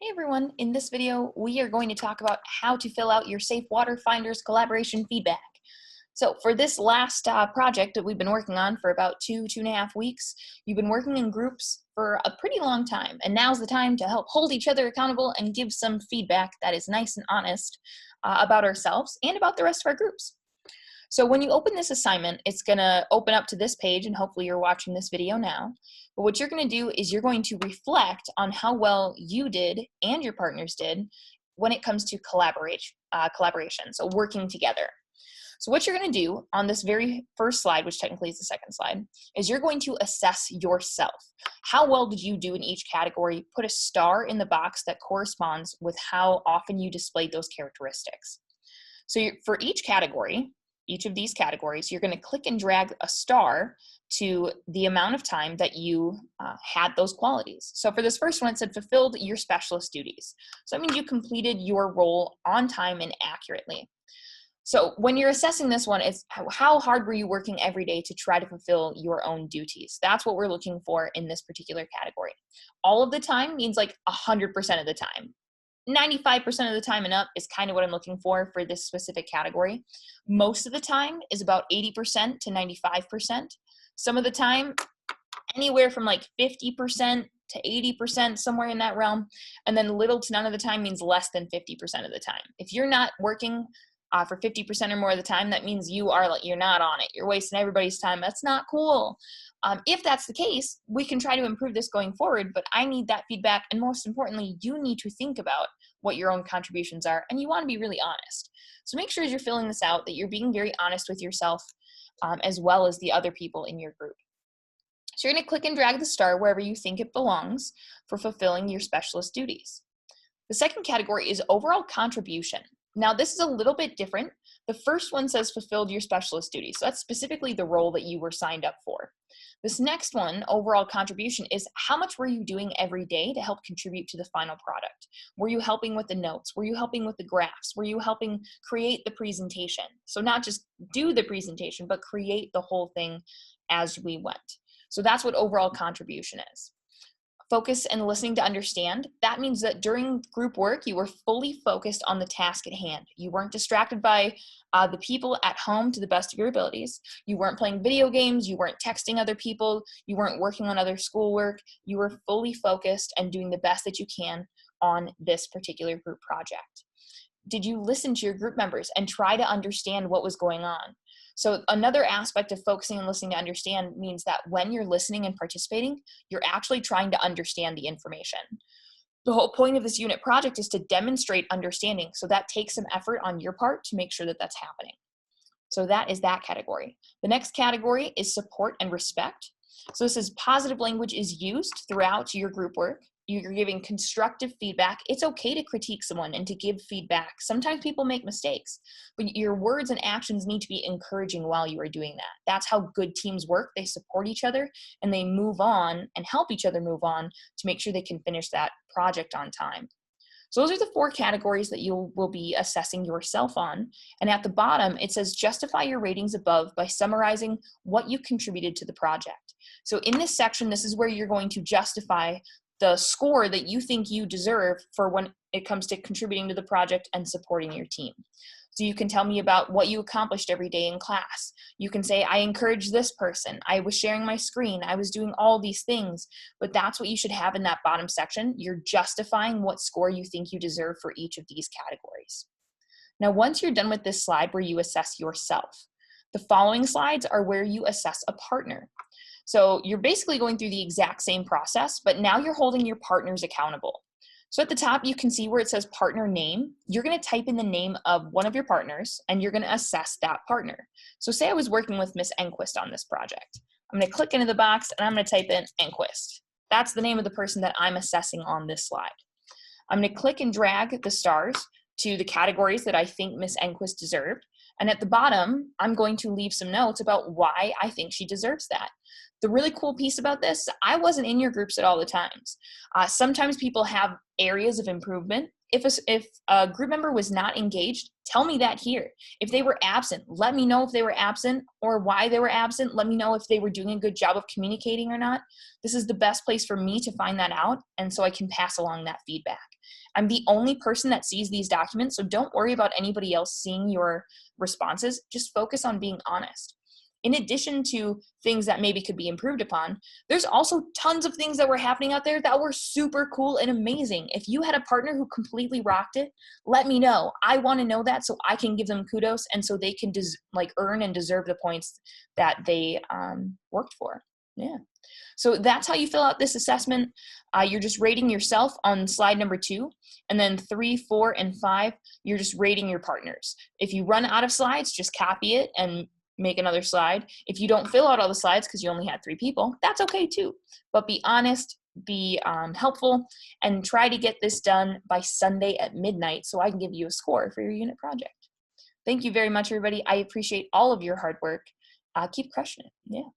Hey everyone, in this video we are going to talk about how to fill out your Safe Water Finders collaboration feedback. So for this last project that we've been working on for about 2.5 weeks, you've been working in groups for a pretty long time, and now's the time to help hold each other accountable and give some feedback that is nice and honest about ourselves and about the rest of our groups. So when you open this assignment, it's going to open up to this page, and hopefully you're watching this video now. But what you're going to do is you're going to reflect on how well you did and your partners did when it comes to collaboration, so working together. So what you're going to do on this very first slide, which technically is the second slide, is you're going to assess yourself. How well did you do in each category? Put a star in the box that corresponds with how often you displayed those characteristics. So for each of these categories, you're going to click and drag a star to the amount of time that you had those qualities. So for this first one, it said fulfilled your specialist duties. So that means you completed your role on time and accurately. So when you're assessing this one, it's how hard were you working every day to try to fulfill your own duties? That's what we're looking for in this particular category. All of the time means like 100% of the time. 95% of the time and up is kind of what I'm looking for this specific category. Most of the time is about 80% to 95%. Some of the time, anywhere from like 50% to 80%, somewhere in that realm. And then little to none of the time means less than 50% of the time. If you're not working for 50% or more of the time, that means you're not on it. You're wasting everybody's time. That's not cool. If that's the case, we can try to improve this going forward, but I need that feedback. And most importantly, you need to think about what your own contributions are, and you want to be really honest. So make sure as you're filling this out that you're being very honest with yourself as well as the other people in your group. So you're going to click and drag the star wherever you think it belongs for fulfilling your specialist duties. The second category is overall contribution. Now this is a little bit different. The first one says fulfilled your specialist duties. So that's specifically the role that you were signed up for. This next one, overall contribution, is how much were you doing every day to help contribute to the final product? Were you helping with the notes? Were you helping with the graphs? Were you helping create the presentation? So not just do the presentation, but create the whole thing as we went. So that's what overall contribution is. Focus and listening to understand. That means that during group work, you were fully focused on the task at hand. You weren't distracted by the people at home to the best of your abilities. You weren't playing video games. You weren't texting other people. You weren't working on other schoolwork. You were fully focused and doing the best that you can on this particular group project. Did you listen to your group members and try to understand what was going on? So another aspect of focusing and listening to understand means that when you're listening and participating, you're actually trying to understand the information. The whole point of this unit project is to demonstrate understanding. So that takes some effort on your part to make sure that that's happening. So that is that category. The next category is support and respect. So this is positive language is used throughout your group work. You're giving constructive feedback. It's okay to critique someone and to give feedback. Sometimes people make mistakes, but your words and actions need to be encouraging while you are doing that. That's how good teams work. They support each other and they move on and help each other move on to make sure they can finish that project on time. So those are the 4 categories that you will be assessing yourself on. And at the bottom, it says justify your ratings above by summarizing what you contributed to the project. So in this section, this is where you're going to justify the score that you think you deserve for when it comes to contributing to the project and supporting your team. So you can tell me about what you accomplished every day in class. You can say, I encouraged this person. I was sharing my screen. I was doing all these things. But that's what you should have in that bottom section. You're justifying what score you think you deserve for each of these categories. Now, once you're done with this slide where you assess yourself, the following slides are where you assess a partner. So you're basically going through the exact same process, but now you're holding your partners accountable. So at the top, you can see where it says partner name. You're going to type in the name of one of your partners, and you're going to assess that partner. So say I was working with Miss Enquist on this project. I'm going to click into the box, and I'm going to type in Enquist. That's the name of the person that I'm assessing on this slide. I'm going to click and drag the stars to the categories that I think Miss Enquist deserved. And at the bottom, I'm going to leave some notes about why I think she deserves that. The really cool piece about this, I wasn't in your groups at all the times. Sometimes people have areas of improvement. If a group member was not engaged, tell me that here. If they were absent, let me know if they were absent or why they were absent. Let me know if they were doing a good job of communicating or not. This is the best place for me to find that out, and so I can pass along that feedback. I'm the only person that sees these documents, so don't worry about anybody else seeing your responses. Just focus on being honest. In addition to things that maybe could be improved upon, there's also tons of things that were happening out there that were super cool and amazing. If you had a partner who completely rocked it, let me know. I want to know that so I can give them kudos and so they can earn and deserve the points that they worked for. Yeah. So that's how you fill out this assessment. You're just rating yourself on slide number 2, and then 3, 4, and 5, you're just rating your partners. If you run out of slides, just copy it and make another slide. If you don't fill out all the slides because you only had 3 people, that's okay too. But be honest, be helpful, and try to get this done by Sunday at midnight so I can give you a score for your unit project. Thank you very much, everybody. I appreciate all of your hard work. Keep crushing it. Yeah.